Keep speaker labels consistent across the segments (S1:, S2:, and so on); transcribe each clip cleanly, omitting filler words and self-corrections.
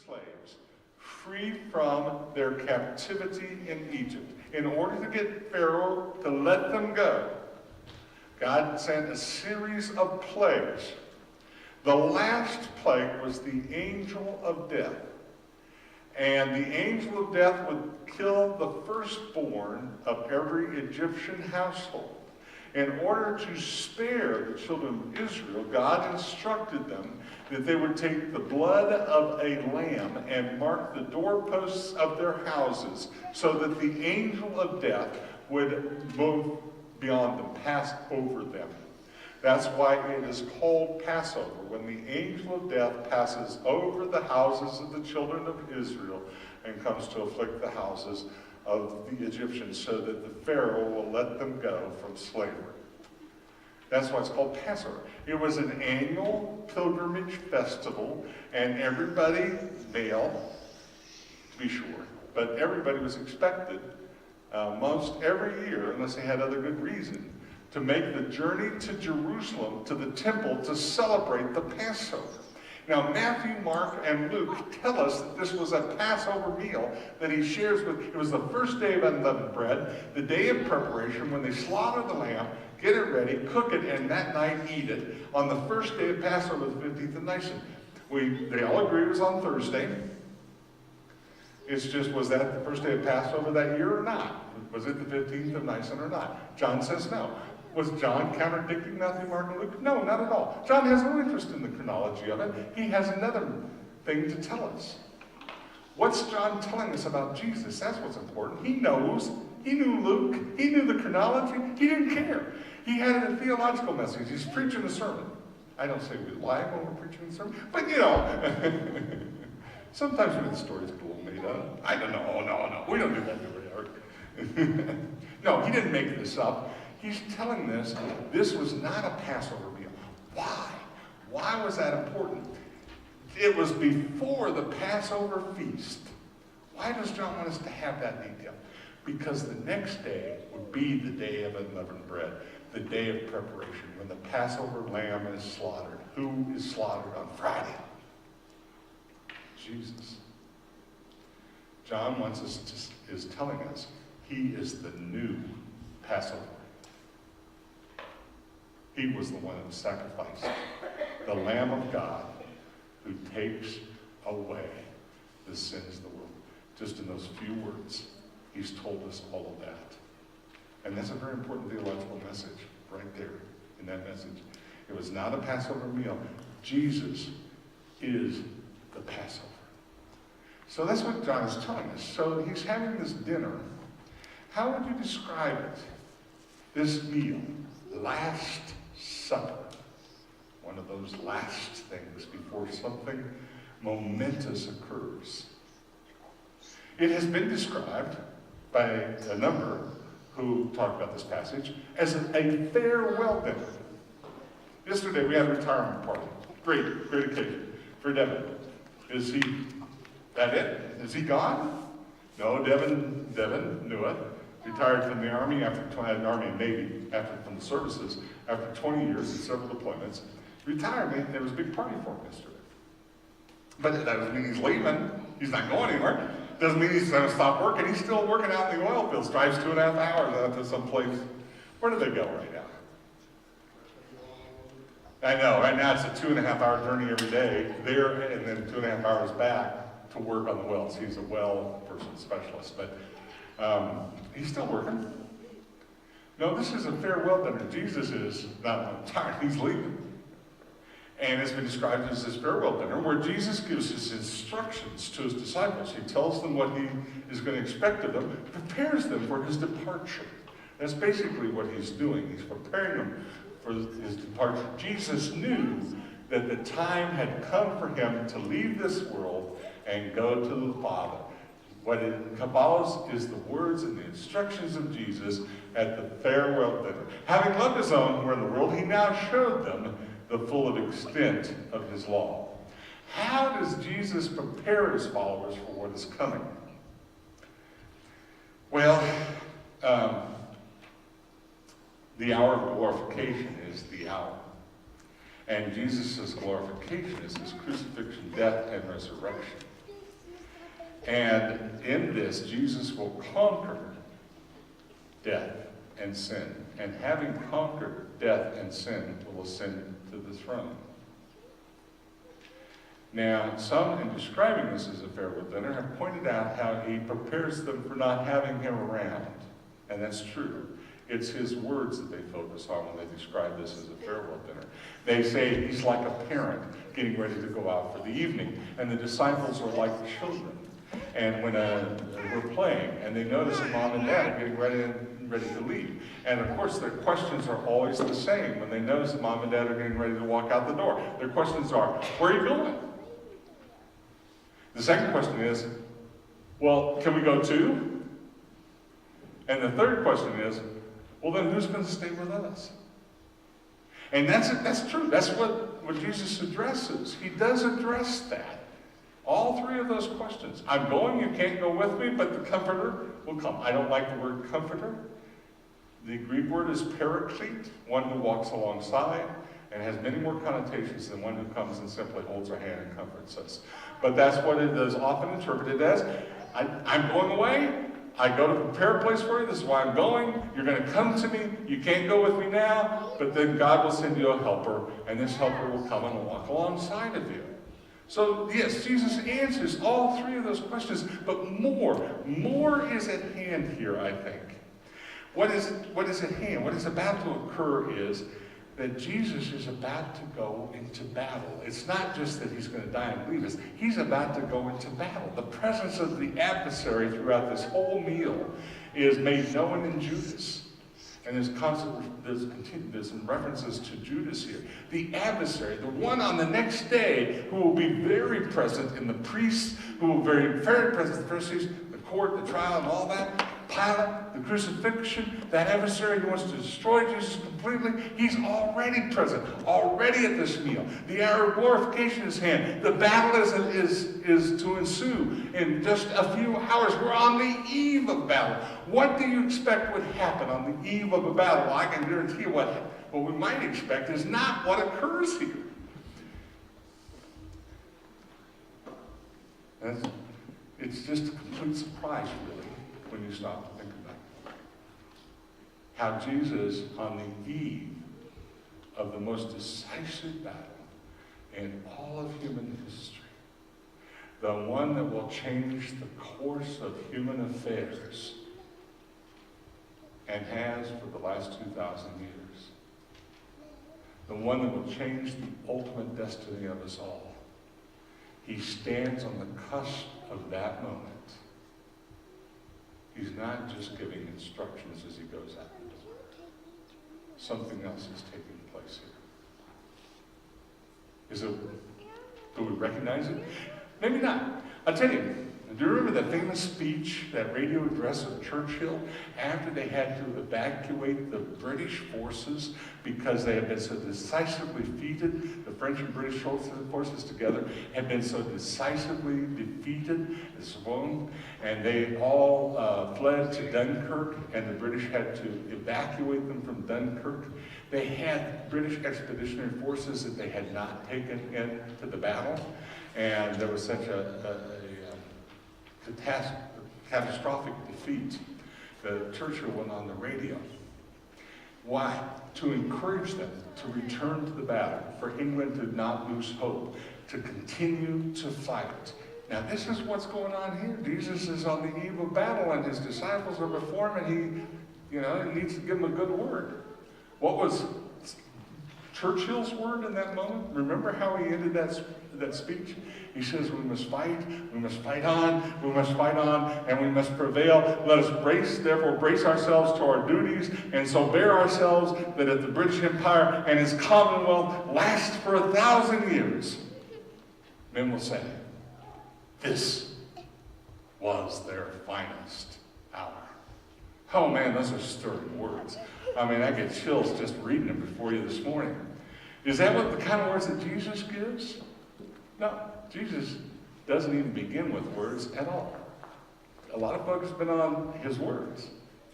S1: slaves free from their captivity in Egypt. In order to get Pharaoh to let them go, God sent a series of plagues. The last plague was the angel of death. And the angel of death would kill the firstborn of every Egyptian household. In order to spare the children of Israel, God instructed them that they would take the blood of a lamb and mark the doorposts of their houses so that the angel of death would move beyond them, pass over them. That's why it is called Passover, when the angel of death passes over the houses of the children of Israel and comes to afflict the houses of the Egyptians so that the Pharaoh will let them go from slavery. That's why it's called Passover. It was an annual pilgrimage festival, and everybody, male, to be sure, but everybody was expected most every year, unless they had other good reason, to make the journey to Jerusalem, to the temple, to celebrate the Passover. Now, Matthew, Mark, and Luke tell us that this was a Passover meal that he shares with. It was the first day of unleavened bread, the day of preparation, when they slaughter the lamb, get it ready, cook it, and that night eat it. On the first day of Passover, the 15th of Nisan. They all agree it was on Thursday. It's just, was that the first day of Passover that year or not? Was it the 15th of Nisan or not? John says no. Was John contradicting Matthew, Mark, and Luke? No, not at all. John has no interest in the chronology of it. He has another thing to tell us. What's John telling us about Jesus? That's what's important. He knows. He knew Luke. He knew the chronology. He didn't care. He had a theological message. He's preaching a sermon. I don't say we lie when we're preaching a sermon, but you know, sometimes the stories get a little made up. I don't know. No. We don't do that very hard. No, he didn't make this up. He's telling this was not a Passover meal. Why? Why was that important? It was before the Passover feast. Why does John want us to have that detail? Because the next day would be the day of unleavened bread, the day of preparation, when the Passover lamb is slaughtered. Who is slaughtered on Friday? Jesus. John is telling us he is the new Passover. He was the one who sacrificed, the Lamb of God who takes away the sins of the world. Just in those few words, he's told us all of that. And that's a very important theological message right there in that message. It was not a Passover meal. Jesus is the Passover. So that's what John is telling us. So he's having this dinner. How would you describe it? This meal, Last Supper. One of those last things before something momentous occurs. It has been described by a number who talk about this passage as a farewell dinner. Yesterday we had a retirement party. Great occasion for Devin. Is he that it? Is he gone? No, Devin knew it. Retired from the Army Army and Navy from the services after 20 years and several deployments. Retired, there was a big party for him yesterday. But that doesn't mean he's leaving. He's not going anywhere. Doesn't mean he's going to stop working. He's still working out in the oil fields. Drives 2.5 hours out to some place. Where do they go right now? I know. Right now it's a 2.5-hour journey every day there, and then 2.5 hours back to work on the wells. He's a well person specialist, but he's still working. No, this is a farewell dinner. Jesus is not tired. He's leaving. And it's been described as this farewell dinner where Jesus gives his instructions to his disciples. He tells them what he is going to expect of them, prepares them for his departure. That's basically what he's doing. He's preparing them for his departure. Jesus knew that the time had come for him to leave this world and go to the Father. What it follows is the words and the instructions of Jesus at the farewell dinner. Having loved his own who were in the world, he now showed them the full extent of his law. How does Jesus prepare his followers for what is coming? Well, the hour of glorification is the hour. And Jesus' glorification is his crucifixion, death, and resurrection. And in this, Jesus will conquer death and sin. And having conquered death and sin, will ascend to the throne. Now, some, in describing this as a farewell dinner, have pointed out how he prepares them for not having him around. And that's true. It's his words that they focus on when they describe this as a farewell dinner. They say he's like a parent getting ready to go out for the evening, and the disciples are like children. And when we're playing, and they notice that mom and dad are getting ready to leave. And of course, their questions are always the same. When they notice that mom and dad are getting ready to walk out the door, their questions are, where are you going? The second question is, well, can we go too? And the third question is, well, then who's going to stay with us? And that's true. That's what Jesus addresses. He does address that. All three of those questions. I'm going, you can't go with me, but the Comforter will come. I don't like the word Comforter. The Greek word is paraclete, one who walks alongside, and has many more connotations than one who comes and simply holds our hand and comforts us. But that's what it is often interpreted as. I'm going away. I go to prepare a place for you. This is why I'm going. You're going to come to me. You can't go with me now, but then God will send you a helper, and this helper will come and walk alongside of you. So, yes, Jesus answers all three of those questions, but more is at hand here, I think. What is at hand? What is about to occur is that Jesus is about to go into battle. It's not just that he's going to die and leave us. He's about to go into battle. The presence of the adversary throughout this whole meal is made known in Judas. And there's some references to Judas here. The adversary, the one on the next day who will be very present in the priests, who will be very present in the Pharisees, the court, the trial, and all that. Pilate, the crucifixion, that adversary who wants to destroy Jesus completely, he's already present, already at this meal. The hour of glorification is at hand. The battle is to ensue in just a few hours. We're on the eve of battle. What do you expect would happen on the eve of a battle? Well, I can guarantee you what we might expect is not what occurs here. It's just a complete surprise, really, when you stop to think about it. How Jesus, on the eve of the most decisive battle in all of human history, the one that will change the course of human affairs, and has for the last 2,000 years, the one that will change the ultimate destiny of us all, he stands on the cusp of that moment. He's not just giving instructions as he goes out the door. Something else is taking place here. Do we recognize it? Maybe not. I'll tell you, do you remember that famous speech, that radio address of Churchill, after they had to evacuate the British forces because they had been so decisively defeated, the French and British forces together had been so decisively defeated, and they all fled to Dunkirk, and the British had to evacuate them from Dunkirk. They had British expeditionary forces that they had not taken into the battle, and there was such a catastrophic defeat that Churchill went on the radio. Why? To encourage them to return to the battle, for England to not lose hope, to continue to fight. Now this is what's going on here. Jesus is on the eve of battle, and his disciples are before him, and he needs to give them a good word. What was Churchill's word in that moment? Remember how he ended that speech? He says, we must fight on, we must fight on, and we must prevail. Let us therefore brace ourselves to our duties, and so bear ourselves that if the British Empire and its Commonwealth last for 1,000 years, men will say, this was their finest hour. Oh man, those are stirring words. I mean, I get chills just reading them before you this morning. Is that what the kind of words that Jesus gives? No, Jesus doesn't even begin with words at all. A lot of folks have been on his words,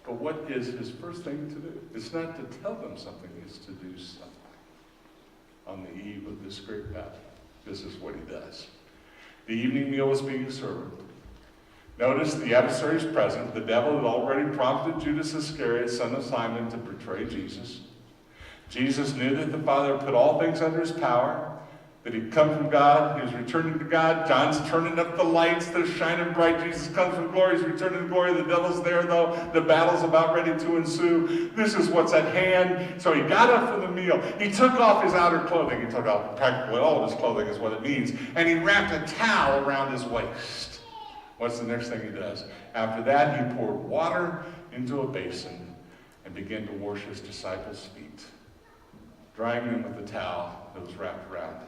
S1: but what is his first thing to do? It's not to tell them something, it's to do something. On the eve of this great battle, this is what he does. The evening meal was being served. Notice the adversary is present. The devil had already prompted Judas Iscariot, son of Simon, to betray Jesus. Jesus knew that the Father put all things under his power, that he'd come from God, he was returning to God. John's turning up the lights, they're shining bright. Jesus comes from glory, he's returning to glory. The devil's there, though. The battle's about ready to ensue. This is what's at hand. So he got up for the meal. He took off his outer clothing. He took off practically all of his clothing, is what it means. And he wrapped a towel around his waist. What's the next thing he does? After that, he poured water into a basin and began to wash his disciples' feet, drying them with the towel that was wrapped around them.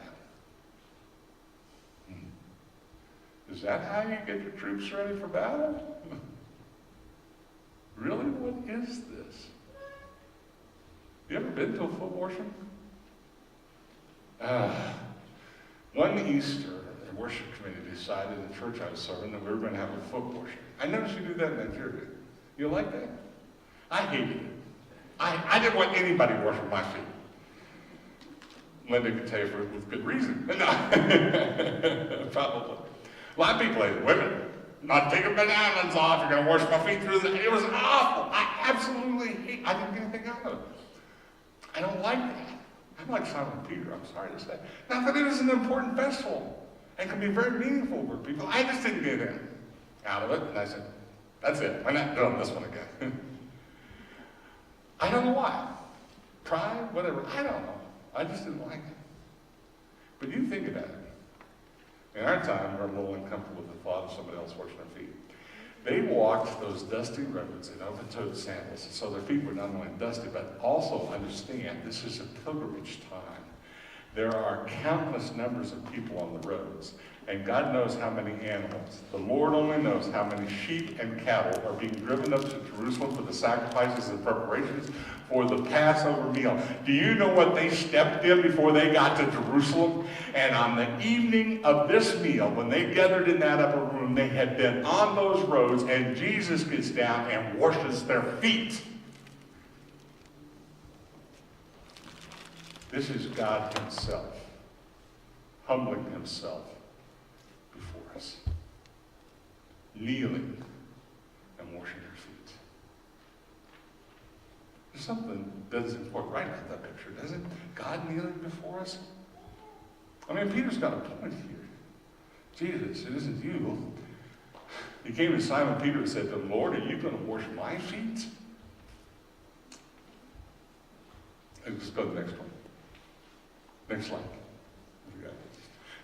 S1: Is that how you get your troops ready for battle? Really? What is this? You ever been to a foot washing? One Easter, the worship committee decided in the church I was serving that we were going to have a foot washing. I noticed you do that in Nigeria. You like that? I hated it. I didn't want anybody washing my feet. Linda could tell you with good reason. No. Probably. A lot of people hate women. Not taking bananas off, you're going to wash my feet through the... It was awful. I absolutely hate... I didn't get anything out of it. I don't like that. I'm like Simon Peter, I'm sorry to say. Not that it is an important festival and can be very meaningful for people. I just didn't get in out of it. And I said, that's it. I'm not doing this one again. I don't know why. Pride, whatever. I don't know. I just didn't like it. But you think about it. In our time, we're a little uncomfortable with the thought of somebody else washing their feet. They walked those dusty roads in open-toed sandals, and so their feet were not only dusty, but also understand this is a pilgrimage time. There are countless numbers of people on the roads, and God knows how many animals. The Lord only knows how many sheep and cattle are being driven up to Jerusalem for the sacrifices and preparations for the Passover meal. Do you know what they stepped in before they got to Jerusalem? And on the evening of this meal, when they gathered in that upper room, they had been on those roads, and Jesus gets down and washes their feet. This is God himself, humbling himself before us, kneeling and washing our feet. There's something that's important right about that picture, doesn't it? God kneeling before us. I mean, Peter's got a point here. Jesus, it isn't you. He came to Simon Peter and said to him, Lord, are you going to wash my feet? Let's go to the next one. Next slide.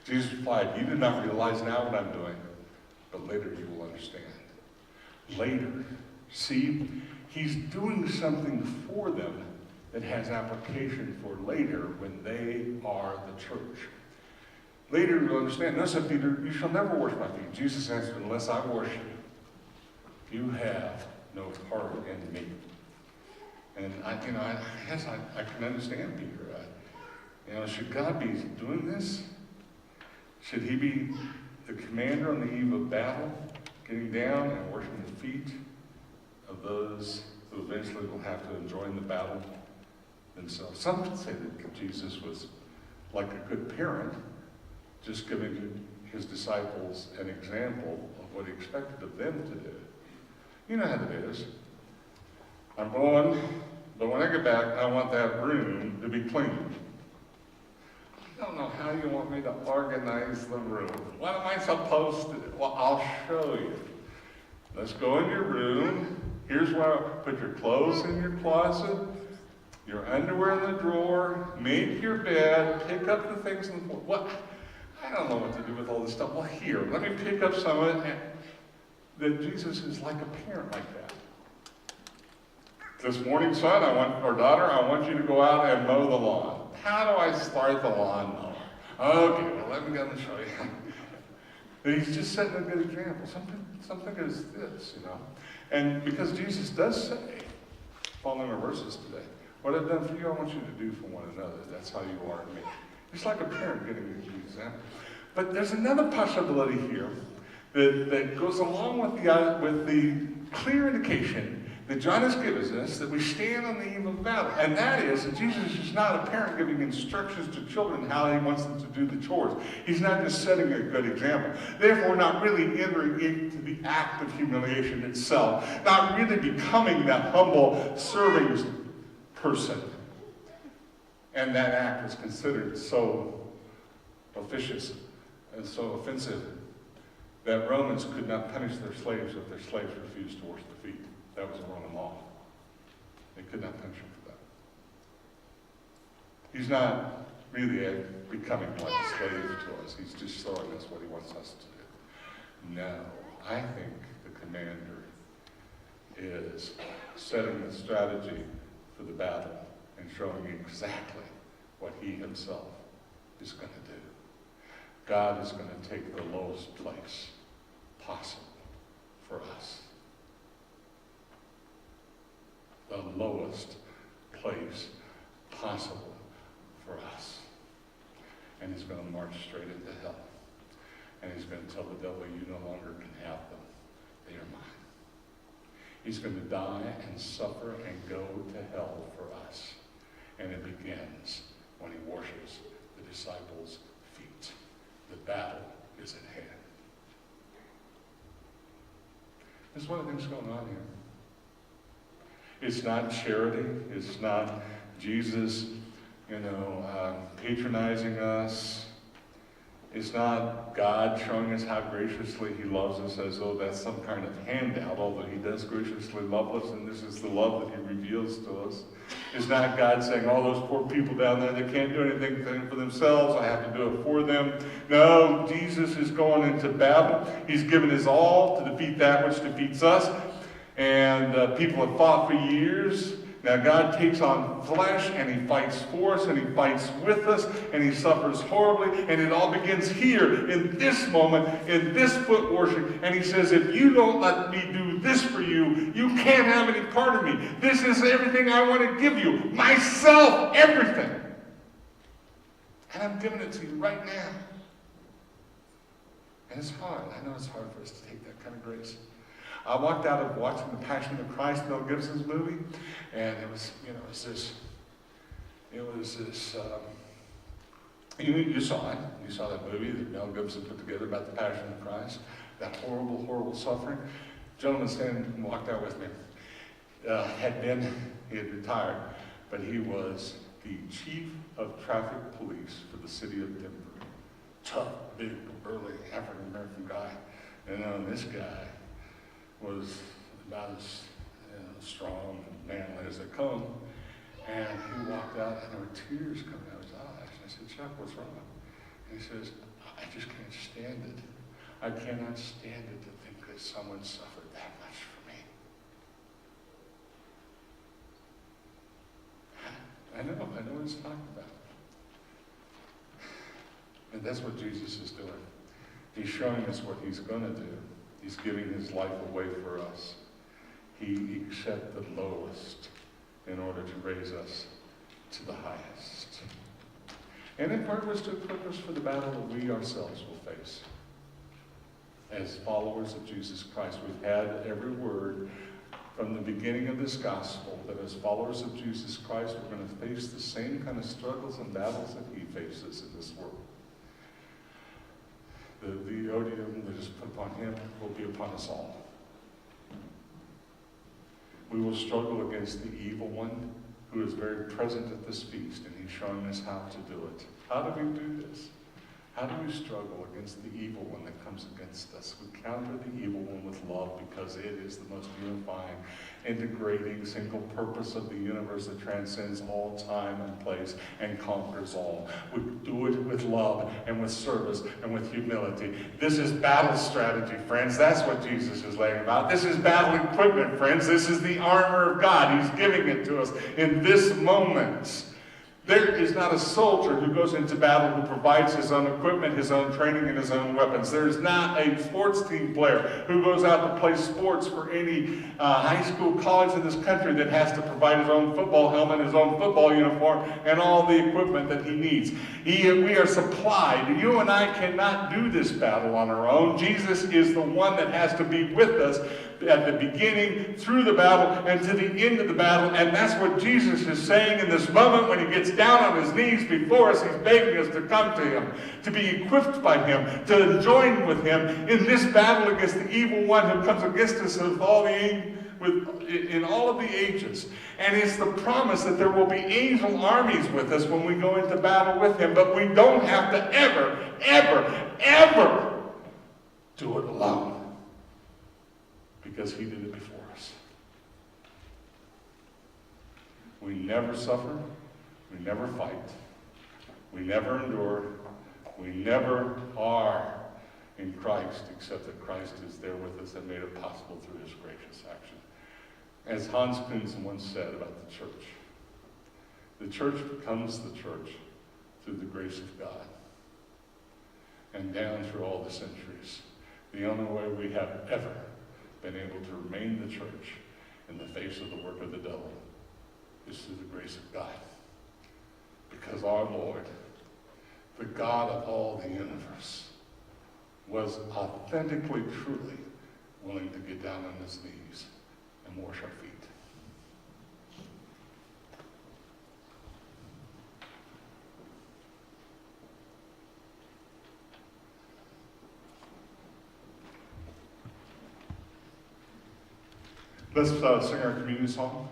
S1: Jesus replied, you do not realize now what I'm doing, but later you will understand. Later. See, he's doing something for them that has application for later when they are the church. Later you'll understand. No, said Peter, you shall never wash my feet. Jesus answered, unless I wash you, you have no part in me. And I guess I can understand Peter. Should God be doing this? Should he be the commander on the eve of battle, getting down and washing the feet of those who eventually will have to join the battle themselves? Some would say that Jesus was like a good parent, just giving his disciples an example of what he expected of them to do. You know how it is. I'm going, but when I get back, I want that room to be clean. I don't know how you want me to organize the room. What am I supposed to do? Well, I'll show you. Let's go in your room. Here's where I put your clothes in your closet, your underwear in the drawer, make your bed, pick up the things in the floor. What? I don't know what to do with all this stuff. Well, here, let me pick up some of it. That Jesus is like a parent like that. This morning, son, or daughter, I want you to go out and mow the lawn. How do I start the lawnmower? Okay, well, let me go and show you. But he's just setting a good example. Something is this, And because Jesus does say, following our verses today, what I've done for you, I want you to do for one another. That's how you are in me. It's like a parent getting an example. But there's another possibility here that goes along with the clear indication that John has given us, that we stand on the eve of battle. And that is that Jesus is not a parent giving instructions to children how he wants them to do the chores. He's not just setting a good example. Therefore, not really entering into the act of humiliation itself. Not really becoming that humble, serving person. And that act was considered so officious and so offensive that Romans could not punish their slaves if their slaves refused to wash their feet. That was a Roman law. They could not punish them for that. He's not really becoming like a slave to us. He's just showing us what he wants us to do. No, I think the commander is setting the strategy for the battle and showing exactly what he himself is going to do. God is going to take the lowest place possible for us. The lowest place possible for us. And he's going to march straight into hell. And he's going to tell the devil, you no longer can have them. They are mine. He's going to die and suffer and go to hell for us. And it begins when he washes the disciples' feet. The battle is at hand. There's one of the things going on here. It's not charity. It's not Jesus, patronizing us. It's not God showing us how graciously he loves us as though that's some kind of handout, although he does graciously love us, and this is the love that he reveals to us. It's not God saying, all those poor people down there, they can't do anything for themselves, I have to do it for them. No, Jesus is going into battle. He's given his all to defeat that which defeats us. And people have fought for years. Now God takes on flesh and he fights for us and he fights with us and he suffers horribly, and it all begins here in this moment, in this foot washing. And he says, if you don't let me do this for you, you can't have any part of me. This is everything I want to give you. Myself, everything. And I'm giving it to you right now. And it's hard. I know it's hard for us to take that kind of grace. I walked out of watching The Passion of Christ, Mel Gibson's movie, and it was this, you saw it. You saw that movie that Mel Gibson put together about the Passion of Christ, that horrible, horrible suffering. A gentleman standing and walked out with me. He had retired, but he was the chief of traffic police for the city of Denver. Tough, big, burly, African-American guy. And this guy was about as strong and manly as they come. And he walked out, and there were tears coming out of his eyes. And I said, Chuck, what's wrong? And he says, I just can't stand it. I cannot stand it to think that someone suffered that much for me. I know what he's talking about. And that's what Jesus is doing. He's showing us what he's going to do. He's giving his life away for us. He accepted the lowest in order to raise us to the highest. And in part was to equip us for the battle that we ourselves will face. As followers of Jesus Christ, we've had every word from the beginning of this gospel that as followers of Jesus Christ, we're going to face the same kind of struggles and battles that he faces in this world. The odium that is put upon him will be upon us all. We will struggle against the evil one who is very present at this feast, and he's showing us how to do it. How do we do this? How do we struggle against the evil one that comes against us? We counter the evil one with love, because it is the most unifying, integrating, single purpose of the universe that transcends all time and place and conquers all. We do it with love and with service and with humility. This is battle strategy, friends. That's what Jesus is laying about. This is battle equipment, friends. This is the armor of God. He's giving it to us in this moment. There is not a soldier who goes into battle who provides his own equipment, his own training, and his own weapons. There is not a sports team player who goes out to play sports for any high school, college in this country that has to provide his own football helmet, his own football uniform, and all the equipment that he needs. We are supplied. You and I cannot do this battle on our own. Jesus is the one that has to be with us. at the beginning, through the battle, and to the end of the battle. And that's what Jesus is saying in this moment when he gets down on his knees before us. He's begging us to come to him, to be equipped by him, to join with him in this battle against the evil one who comes against us in all of the ages. And it's the promise that there will be angel armies with us when we go into battle with him. But we don't have to ever, ever, ever do it alone, because he did it before us. We never suffer. We never fight. We never endure. We never are in Christ, except that Christ is there with us and made it possible through his gracious action. As Hans Kunz once said about the church becomes the church through the grace of God. And down through all the centuries, the only way we have ever been able to remain the church in the face of the work of the devil is through the grace of God. Because our Lord, the God of all the universe, was authentically, truly willing to get down on his knees and wash our feet. Let's sing our communion song.